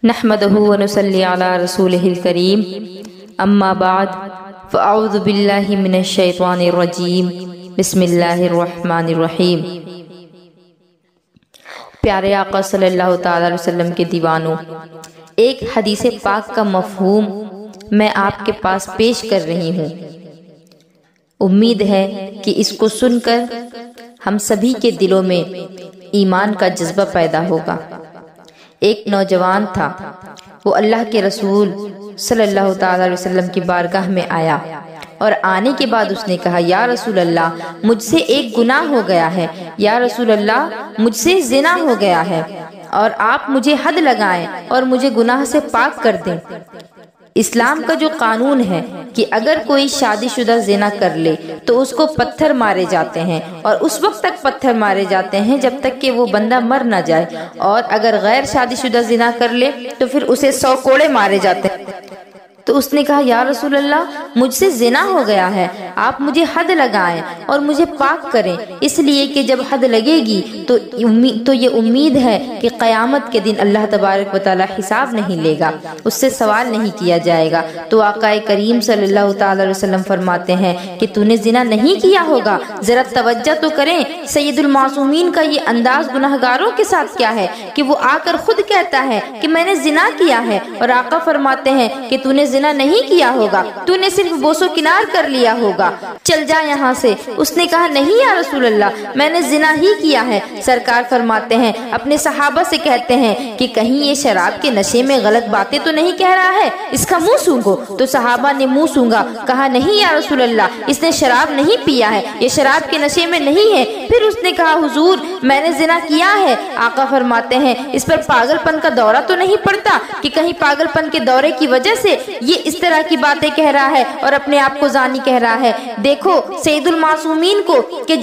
نحمدہ ونصلی علی رسولہ الکریم اما بعد فاعوذ باللہ من الشیطان الرجیم بسم اللہ الرحمن الرحیم۔ پیارے آقا صلی اللہ تعالی علیہ وسلم کے دیوانوں، ایک حدیث پاک کا مفہوم میں آپ کے پاس پیش کر رہی ہوں۔ امید ہے کہ اس کو سن کر ہم سبھی کے دلوں میں ایمان کا جذبہ پیدا ہوگا۔ ایک نوجوان تھا، وہ اللہ کے رسول صلی اللہ تعالی علیہ وسلم کی بارگاہ میں آیا اور آنے کے بعد اس نے کہا، یا رسول اللہ، مجھ سے ایک گناہ ہو گیا ہے، یا رسول اللہ، مجھ سے زنا ہو گیا ہے، اور آپ مجھے حد لگائیں اور مجھے گناہ سے پاک کر دیں۔ اسلام کا جو قانون ہے کہ اگر کوئی شادی شدہ زنا کر لے تو اس کو پتھر مارے جاتے ہیں، اور اس وقت تک پتھر مارے جاتے ہیں جب تک کہ وہ بندہ مر نہ جائے، اور اگر غیر شادی شدہ زنا کر لے تو پھر اسے 100 کوڑے مارے جاتے ہیں۔ تو اس نے کہا، یا رسول اللہ، مجھ سے زنا ہو گیا ہے، آپ مجھے حد لگائیں اور مجھے پاک کریں، اس لیے کہ جب حد لگے گی تو یہ امید ہے کہ قیامت کے دن اللہ تبارک و تعالی حساب نہیں لے گا، اس سے سوال نہیں کیا جائے گا۔ تو آقا کریم صلی اللہ تعالی علیہ وسلم فرماتے ہیں کہ تو نے زنا نہیں کیا ہوگا، ذرا توجہ تو کریں۔ سید المعصومین کا یہ انداز گناہگاروں کے ساتھ کیا ہے کہ وہ آ کر خود کہتا ہے کہ میں نے زنا کیا ہے، اور آقا فرماتے ہیں کہ تو نے زنا نہیں کیا ہوگا، تو نے صرف بوس و کنار کر لیا ہوگا، چل جا یہاں سے۔ اس نے کہا، نہیں یا رسول اللہ، میں نے زنا ہی کیا ہے۔ سرکار فرماتے ہیں، اپنے صحابہ سے کہتے ہیں کہ کہیں یہ شراب کے نشے میں غلط باتیں تو نہیں کہہ رہا ہے، اس کا منہ سونگو۔ تو صحابہ نے منہ سونگا، کہا، نہیں یا رسول اللہ، اس نے شراب نہیں پیا ہے، یہ شراب کے نشے میں نہیں ہے۔ پھر اس نے کہا، حضور، میں نے زنا کیا ہے۔ آقا فرماتے ہیں، اس پر پاگل پن کا دورہ تو نہیں پڑتا کہ کہیں پاگل پن کے دورے کی وجہ سے یہ اس طرح کی باتیں کہہ رہا ہے اور اپنے آپ کو زانی کہہ رہا ہے۔ دیکھو سید المعصومین کو کہ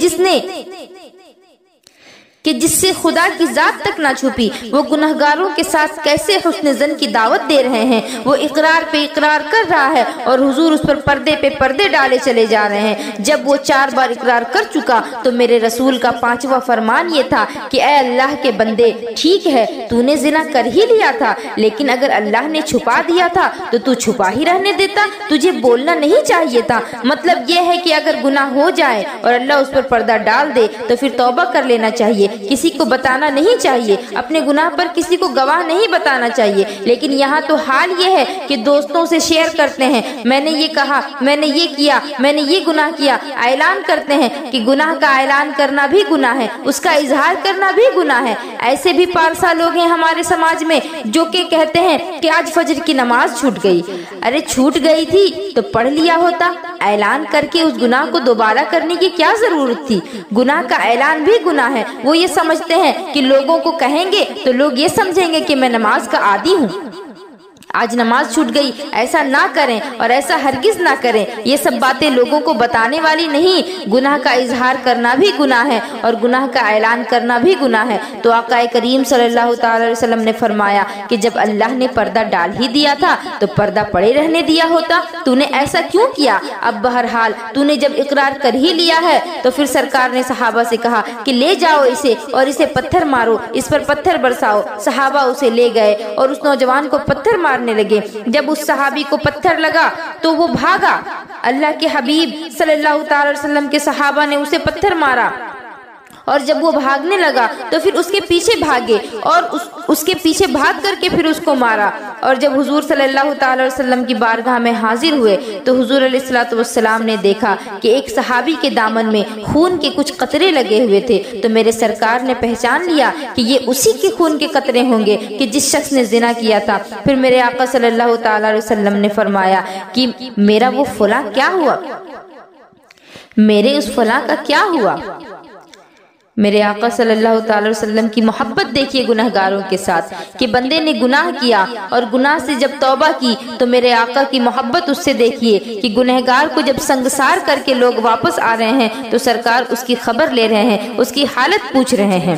جس سے خدا کی ذات تک نہ چھپی، وہ گناہگاروں کے ساتھ کیسے حسن ظن کی دعوت دے رہے ہیں۔ وہ اقرار پہ اقرار کر رہا ہے اور حضور اس پر پردے پہ پردے ڈالے چلے جا رہے ہیں۔ جب وہ 4 بار اقرار کر چکا تو میرے رسول کا 5واں فرمان یہ تھا کہ اے اللہ کے بندے، ٹھیک ہے تو نے زنا کر ہی لیا تھا، لیکن اگر اللہ نے چھپا دیا تھا تو تو چھپا ہی رہنے دیتا، تجھے بولنا نہیں چاہیے تھا۔ مطلب یہ ہے کہ اگر گناہ ہو جائے اور اللہ اس پر پردہ ڈال دے تو پھر توبہ کر لینا چاہیے، کسی کو بتانا نہیں چاہیے، اپنے گناہ پر کسی کو گواہ نہیں بتانا چاہیے۔ لیکن یہاں تو حال یہ ہے کہ دوستوں سے شیئر کرتے ہیں، میں نے یہ کہا، میں نے یہ کیا، میں نے یہ گناہ کیا، اعلان کرتے ہیں کہ گناہ کا اعلان کرنا بھی گناہ ہے، اس کا اظہار کرنا بھی گناہ ہے۔ ایسے بھی پارسا لوگ ہیں ہمارے سماج میں جو کہ کہتے ہیں کہ آج فجر کی نماز چھوٹ گئی۔ ارے چھوٹ گئی تھی تو پڑھ لیا ہوتا، اعلان کر کے اس گناہ کو دوبارہ کرنے کی کیا ضرورت تھی؟ گناہ کا اعلان بھی گناہ ہے۔ وہ یہ سمجھتے ہیں کہ لوگوں کو کہیں گے تو لوگ یہ سمجھیں گے کہ میں نماز کا عادی ہوں، آج نماز چھوٹ گئی۔ ایسا نہ کریں اور ایسا ہرگز نہ کریں، یہ سب باتیں لوگوں کو بتانے والی نہیں۔ گناہ کا اظہار کرنا بھی گناہ ہے اور گناہ کا اعلان کرنا بھی گناہ ہے۔ تو آقا کریم صلی اللہ تعالی علیہ وسلم نے فرمایا کہ جب اللہ نے پردہ ڈال ہی دیا تھا تو پردہ پڑے رہنے دیا ہوتا، تو نے ایسا کیوں کیا؟ اب بہرحال تو نے جب اقرار کر ہی لیا ہے تو پھر سرکار نے صحابہ سے کہا کہ لے جاؤ اسے اور اسے پتھر مارو، اس پر پتھر برساؤ۔ صحابہ اسے لے گئے اور اس نوجوان کو پتھر مارنے لگے۔ جب اس صحابی کو پتھر لگا تو وہ بھاگا۔ اللہ کے حبیب صلی اللہ تعالی علیہ وسلم کے صحابہ نے اسے پتھر مارا، اور جب وہ بھاگنے لگا تو پھر اس کے پیچھے بھاگے اور اس کے پیچھے بھاگ کر کے پھر اس کو مارا۔ اور جب حضور صلی اللہ تعالی علیہ وسلم کی بارگاہ میں حاضر ہوئے تو حضور علیہ الصلوۃ والسلام نے دیکھا کہ ایک صحابی کے دامن میں خون کے کچھ قطرے لگے ہوئے تھے۔ تو میرے سرکار نے پہچان لیا کہ یہ اسی کے خون کے قطرے ہوں گے کہ جس شخص نے زنا کیا تھا۔ پھر میرے آقا صلی اللہ تعالی علیہ وسلم نے فرمایا کہ میرا وہ فلاں کیا ہوا، میرے اس فلاں کا کیا ہوا۔ میرے آقا صلی اللہ تعالی وسلم کی محبت دیکھیے گناہگاروں کے ساتھ کہ بندے نے گناہ کیا اور گناہ سے جب توبہ کی تو میرے آقا کی محبت اس سے دیکھیے کہ گنہگار کو جب سنگسار کر کے لوگ واپس آ رہے ہیں تو سرکار اس کی خبر لے رہے ہیں، اس کی حالت پوچھ رہے ہیں۔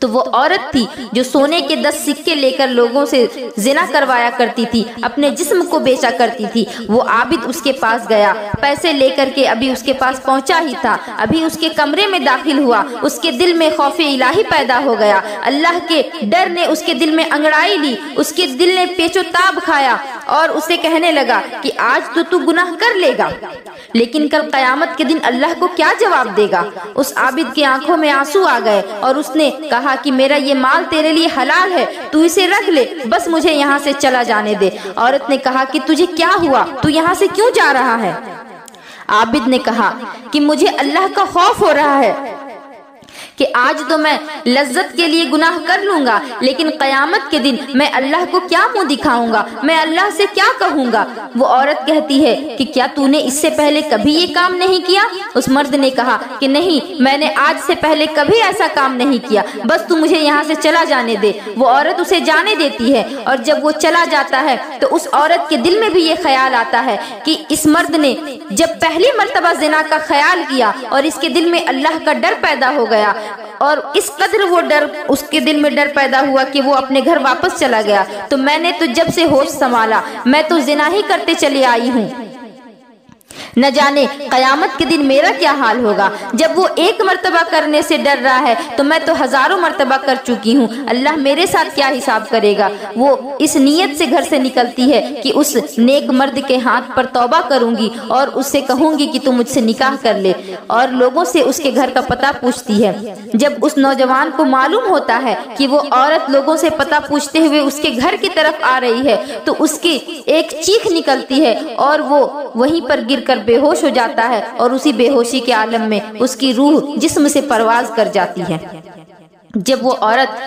تو وہ عورت تھی جو سونے کے 10 سکے لے کر لوگوں سے زنا کروایا کرتی تھی، اپنے جسم کو بیچا کرتی تھی۔ وہ عابد اس کے پاس گیا، پیسے لے کر کے ابھی اس کے پاس پہنچا ہی تھا، ابھی اس کے کمرے میں داخل ہوا، اس کے دل میں خوف الہی پیدا ہو گیا، اللہ کے ڈر نے اس کے دل میں انگڑائی لی، اس کے دل نے پیچ و تاب کھایا اور اسے کہنے لگا کہ آج تو گناہ کر لے گا، لیکن کل قیامت کے دن اللہ کو کیا جواب دے گا۔ اس عابد کی آنکھوں میں آنسو آ گئے اور اس نے کہا کہ میرا یہ مال تیرے لیے حلال ہے، تو اسے رکھ لے، بس مجھے یہاں سے چلا جانے دے۔ عورت نے کہا کہ تجھے کیا ہوا، تو یہاں سے کیوں جا رہا ہے؟ عابد نے کہا کہ مجھے اللہ کا خوف ہو رہا ہے کہ آج تو میں لذت کے لیے گناہ کر لوں گا، لیکن قیامت کے دن میں اللہ کو کیا منہ دکھاؤں گا، میں اللہ سے کیا کہوں گا۔ وہ عورت کہتی ہے کہ کیا تو نے اس سے پہلے کبھی یہ کام نہیں کیا؟ اس مرد نے کہا کہ نہیں، میں نے آج سے پہلے کبھی ایسا کام نہیں کیا، بس تو مجھے یہاں سے چلا جانے دے۔ وہ عورت اسے جانے دیتی ہے اور جب وہ چلا جاتا ہے تو اس عورت کے دل میں بھی یہ خیال آتا ہے کہ اس مرد نے جب پہلی مرتبہ زنا کا خیال کیا اور اس کے دل میں اللہ کا ڈر پیدا ہو گیا، اور اس قدر وہ ڈر اس کے دل میں ڈر پیدا ہوا کہ وہ اپنے گھر واپس چلا گیا، تو میں نے تو جب سے ہوش سنبھالا میں تو زنا ہی کرتے چلی آئی ہوں، نہ جانے قیامت کے دن میرا کیا حال ہوگا۔ جب وہ ایک مرتبہ کرنے سے ڈر رہا ہے تو میں تو ہزاروں مرتبہ کر چکی ہوں، اللہ میرے ساتھ کیا حساب کرے گا۔ وہ اس نیت سے گھر سے نکلتی ہے کہ اس نیک مرد کے ہاتھ پر توبہ کروں گی اور اس سے کہوں گی کہ تو مجھ سے نکاح کر لے، اور لوگوں سے اس کے گھر کا پتہ پوچھتی ہے۔ جب اس نوجوان کو معلوم ہوتا ہے کہ وہ عورت لوگوں سے پتہ پوچھتے ہوئے اس کے گھر کی طرف آ رہی ہے تو اس کی ایک چیخ نکلتی ہے اور وہ وہیں پر گر کر بے ہوش ہو جاتا ہے، اور اسی بے ہوشی کے عالم میں اس کی روح جسم سے پرواز کر جاتی ہے۔ جب وہ عورت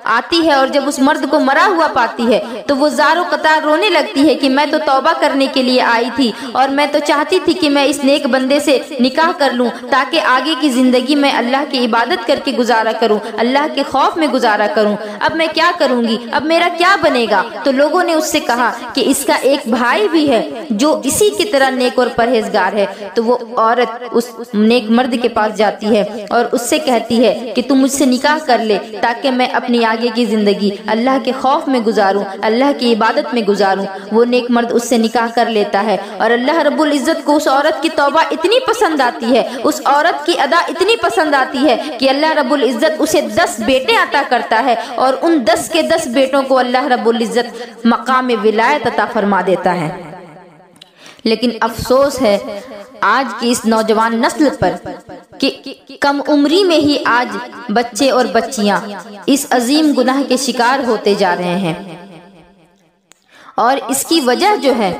آتی ہے اور جب اس مرد کو مرا ہوا پاتی ہے تو وہ زار و قطار رونے لگتی ہے کہ میں تو توبہ کرنے کے لیے آئی تھی اور میں تو چاہتی تھی کہ میں اس نیک بندے سے نکاح کر لوں تاکہ آگے کی زندگی میں اللہ کی عبادت کر کے گزارا کروں، اللہ کے خوف میں گزارا کروں۔ اب میں کیا کروں گی، اب میرا کیا بنے گا؟ تو لوگوں نے اس سے کہا کہ اس کا ایک بھائی بھی ہے جو اسی کی طرح نیک اور پرہیزگار ہے۔ تو وہ عورت اس نیک مرد کے پاس جاتی ہے اور اس سے کہتی ہے کہ تم مجھ سے نکاح کر لے تاکہ میں اپنی آگے کی زندگی اللہ کے خوف میں گزاروں، اللہ کی عبادت میں گزاروں۔ وہ نیک مرد اس سے نکاح کر لیتا ہے اور اللہ رب العزت کو اس عورت کی توبہ اتنی پسند آتی ہے، اس عورت کی ادا اتنی پسند آتی ہے کہ اللہ رب العزت اسے 10 بیٹے عطا کرتا ہے اور ان 10 کے 10 بیٹوں کو اللہ رب العزت مقام ولایت عطا فرما دیتا ہے۔ لیکن افسوس ہے آج کی اس نوجوان نسل پر کہ کم عمری میں ہی آج بچے اور بچیاں اس عظیم گناہ کے شکار ہوتے جا رہے ہیں، اور اس کی وجہ جو ہے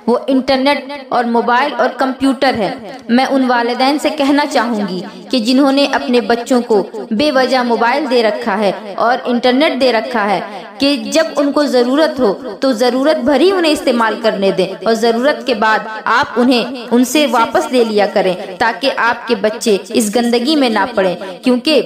وہ انٹرنیٹ اور موبائل اور کمپیوٹر ہے۔ میں ان والدین سے کہنا چاہوں گی کہ جنہوں نے اپنے بچوں کو بے وجہ موبائل دے رکھا ہے اور انٹرنیٹ دے رکھا ہے کہ جب ان کو ضرورت ہو تو ضرورت بھر ہی انہیں استعمال کرنے دیں اور ضرورت کے بعد آپ انہیں ان سے واپس لے لیا کریں تاکہ آپ کے بچے اس گندگی میں نہ پڑیں، کیونکہ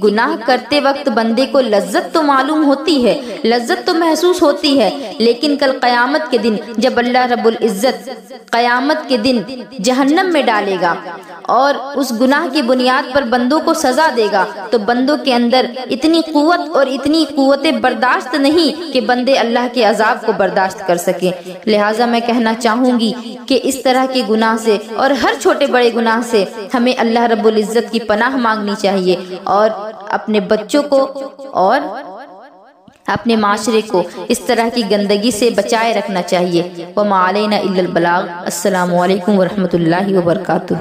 گناہ کرتے وقت بندے کو لذت تو معلوم ہوتی ہے، لذت تو محسوس ہوتی ہے، لیکن کل قیامت کے دن جب اللہ رب العزت قیامت کے دن جہنم میں ڈالے گا اور اس گناہ کی بنیاد پر بندوں کو سزا دے گا تو بندوں کے اندر اتنی قوت اور اتنی قوت برداشت نہیں کہ بندے اللہ کے عذاب کو برداشت کر سکیں۔ لہٰذا میں کہنا چاہوں گی کہ اس طرح کے گناہ سے اور ہر چھوٹے بڑے گناہ سے ہمیں اللہ رب العزت کی پناہ مانگنی چاہیے اور اپنے بچوں کو اور اپنے معاشرے کو اس طرح کی گندگی سے بچائے رکھنا چاہیے۔ وما علینا الا البلاغ۔ السلام علیکم ورحمۃ اللہ وبرکاتہ۔